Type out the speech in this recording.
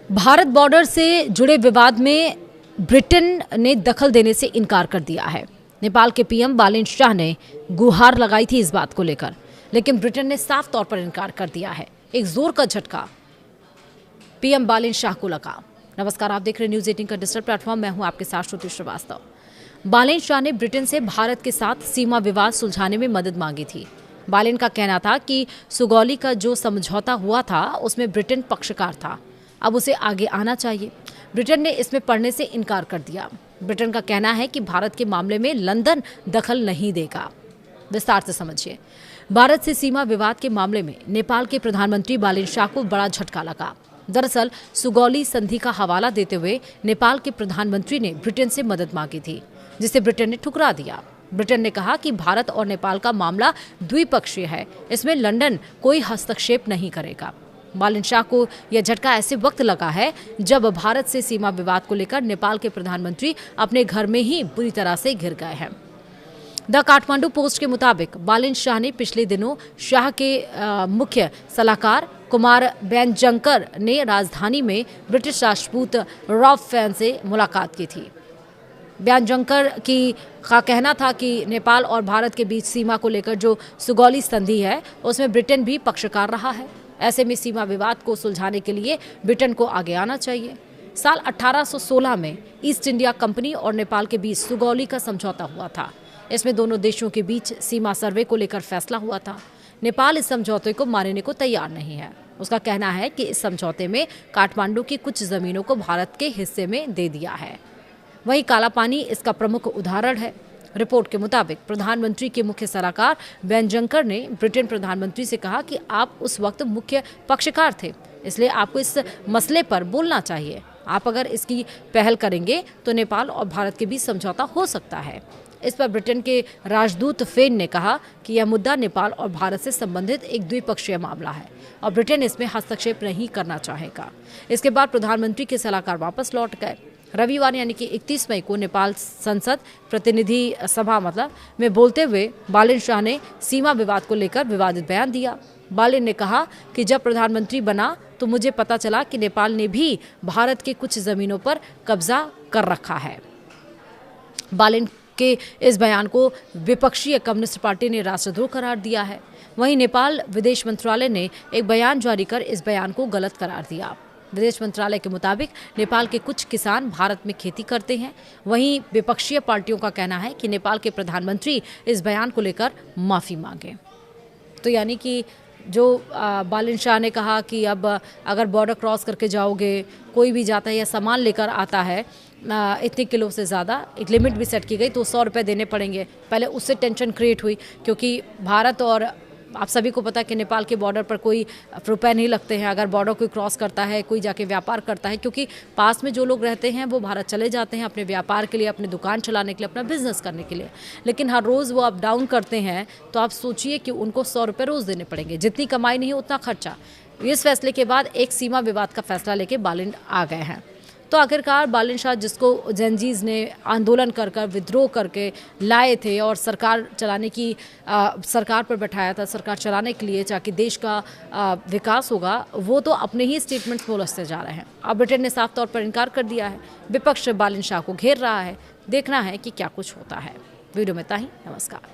Bharat border से जुड़े विवाद में ब्रिटेन ने दखल देने से इनकार कर दिया है। नेपाल के पीएम बालेन शाह ने गुहार लगाई थी इस बात को लेकर, लेकिन ब्रिटेन ने साफ तौर पर इनकार कर दिया है। एक जोर का झटका पीएम बालेन शाह को लगा। नमस्कार, आप देख रहे हैं न्यूज 18 का डिजिटल प्लेटफॉर्म। मैं हूं आपके साथ श्रुति श्रीवास्तव। बालेन शाह ने ब्रिटेन से भारत के साथ सीमा विवाद सुलझाने में मदद मांगी थी। बालेन का कहना था कि सुगौली का जो समझौता हुआ था उसमें ब्रिटेन पक्षकार था, अब उसे आगे आना चाहिए। ब्रिटेन ने इसमें पढ़ने से इनकार कर दिया। ब्रिटेन का कहना है कि भारत के मामले में लंदन दखल नहीं देगा। विस्तार से समझिए। भारत से सीमा विवाद के मामले में नेपाल के प्रधानमंत्री बालेन शाह को बड़ा झटका लगा। दरअसल सुगौली संधि का हवाला देते हुए नेपाल के प्रधानमंत्री ने ब्रिटेन से मदद मांगी थी, जिसे ब्रिटेन ने ठुकरा दिया। ब्रिटेन ने कहा कि भारत और नेपाल का मामला द्विपक्षीय है, इसमें लंदन कोई हस्तक्षेप नहीं करेगा। बालेन शाह को यह झटका ऐसे वक्त लगा है जब भारत से सीमा विवाद को लेकर नेपाल के प्रधानमंत्री अपने घर में ही बुरी तरह से घिर गए हैं। द काठमांडू पोस्ट के मुताबिक बालेन शाह ने पिछले दिनों शाह के मुख्य सलाहकार कुमार बेनजंकर ने राजधानी में ब्रिटिश राजपूत रॉब फैन से मुलाकात की थी। बेनजंकर का कहना था कि नेपाल और भारत के बीच सीमा को लेकर जो सुगौली संधि है उसमें ब्रिटेन भी पक्षकार रहा है। ऐसे में सीमा विवाद को सुलझाने के लिए ब्रिटेन को आगे आना चाहिए। साल 1816 में ईस्ट इंडिया कंपनी और नेपाल के बीच सुगौली का समझौता हुआ था। इसमें दोनों देशों के बीच सीमा सर्वे को लेकर फैसला हुआ था। नेपाल इस समझौते को मानने को तैयार नहीं है। उसका कहना है कि इस समझौते में काठमांडू की कुछ जमीनों को भारत के हिस्से में दे दिया है। वहीं कालापानी इसका प्रमुख उदाहरण है। रिपोर्ट के मुताबिक प्रधानमंत्री के मुख्य सलाहकार बेनजंकर ने ब्रिटेन प्रधानमंत्री से कहा कि आप उस वक्त मुख्य पक्षकार थे, इसलिए आपको इस मसले पर बोलना चाहिए। आप अगर इसकी पहल करेंगे तो नेपाल और भारत के बीच समझौता हो सकता है। इस पर ब्रिटेन के राजदूत फेन ने कहा कि यह मुद्दा नेपाल और भारत से संबंधित एक द्विपक्षीय मामला है और ब्रिटेन इसमें हस्तक्षेप नहीं करना चाहेगा। इसके बाद प्रधानमंत्री के सलाहकार वापस लौट गए। रविवार यानी कि 31 मई को नेपाल संसद प्रतिनिधि सभा में बोलते हुए बालेन शाह ने सीमा विवाद को लेकर विवादित बयान दिया। बालेन ने कहा कि जब प्रधानमंत्री बना तो मुझे पता चला कि नेपाल ने भी भारत के कुछ जमीनों पर कब्जा कर रखा है। बालेन के इस बयान को विपक्षी कम्युनिस्ट पार्टी ने राष्ट्रद्रोह करार दिया है। वहीं नेपाल विदेश मंत्रालय ने एक बयान जारी कर इस बयान को गलत करार दिया। विदेश मंत्रालय के मुताबिक नेपाल के कुछ किसान भारत में खेती करते हैं। वहीं विपक्षी पार्टियों का कहना है कि नेपाल के प्रधानमंत्री इस बयान को लेकर माफी मांगे। तो यानी कि जो बालेन शाह ने कहा कि अब अगर बॉर्डर क्रॉस करके जाओगे, कोई भी जाता है या सामान लेकर आता है इतने किलो से ज़्यादा, एक लिमिट भी सेट की गई तो 100 रुपये देने पड़ेंगे। पहले उससे टेंशन क्रिएट हुई क्योंकि भारत और आप सभी को पता है कि नेपाल के बॉर्डर पर कोई रुपए नहीं लगते हैं अगर बॉर्डर कोई क्रॉस करता है, कोई जाके व्यापार करता है, क्योंकि पास में जो लोग रहते हैं वो भारत चले जाते हैं अपने व्यापार के लिए, अपनी दुकान चलाने के लिए, अपना बिजनेस करने के लिए। लेकिन हर रोज़ वो अप डाउन करते हैं तो आप सोचिए कि उनको 100 रुपये रोज़ देने पड़ेंगे। जितनी कमाई नहीं उतना खर्चा। इस फैसले के बाद एक सीमा विवाद का फैसला लेके बालेन आ गए हैं। तो आखिरकार बालेन शाह, जिसको जेनजीज ने आंदोलन कर विद्रोह करके लाए थे और सरकार चलाने की सरकार पर बैठाया था, सरकार चलाने के लिए ताकि देश का विकास होगा, वो तो अपने ही स्टेटमेंट्स बोलते जा रहे हैं। अब ब्रिटेन ने साफ तौर पर इनकार कर दिया है। विपक्ष बालेन शाह को घेर रहा है। देखना है कि क्या कुछ होता है। वीडियो में इतना ही। नमस्कार।